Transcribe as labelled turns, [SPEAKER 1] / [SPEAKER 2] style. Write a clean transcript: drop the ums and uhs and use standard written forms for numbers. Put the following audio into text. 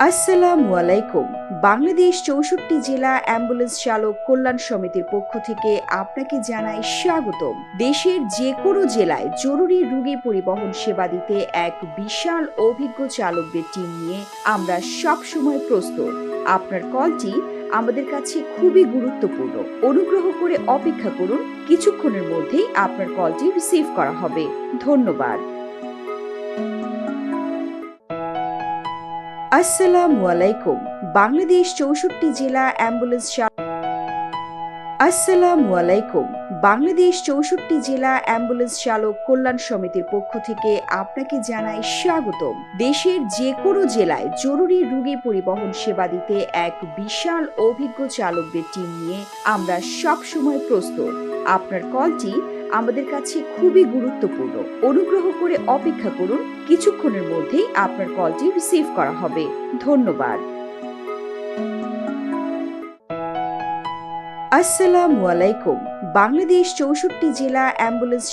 [SPEAKER 1] আসসালামু আলাইকুম। বাংলাদেশ ৬৪ জেলা অ্যাম্বুলেন্স চালক কল্যাণ সমিতির পক্ষ থেকে আপনাকে জানাই স্বাগতম। দেশের যে কোনো জেলায় জরুরি রোগী পরিবহন সেবা দিতে এক বিশাল অভিজ্ঞ চালকদের টিম নিয়ে আমরা সবসময় প্রস্তুত। আপনার কলটি আমাদের কাছে খুবই গুরুত্বপূর্ণ। অনুগ্রহ করে অপেক্ষা করুন, কিছুক্ষণের মধ্যেই আপনার কলটি রিসিভ করা হবে। ধন্যবাদ। আসসালামু আলাইকুম। বাংলাদেশ ৬৪ জেলা অ্যাম্বুলেন্স আসসালামু আলাইকুম। বাংলাদেশ ৬৪ জেলা অ্যাম্বুলেন্স চালক কল্যাণ সমিতির পক্ষ থেকে আপনাকে জানাই স্বাগতম। দেশের যে কোনো জেলায় জরুরি রোগী পরিবহন সেবা দিতে এক বিশাল অভিজ্ঞ চালকদের টিম নিয়ে আমরা সবসময় প্রস্তুত। আপনার কলটি আমাদের কাছে খুবই গুরুত্বপূর্ণ। অনুগ্রহ করে অপেক্ষা করুন, কিছুক্ষণের মধ্যেই আপনার কলটি রিসিভ করা হবে। ধন্যবাদ। আসসালামু আলাইকুম। বাংলাদেশ ৬৪ জেলা অ্যাম্বুলেন্স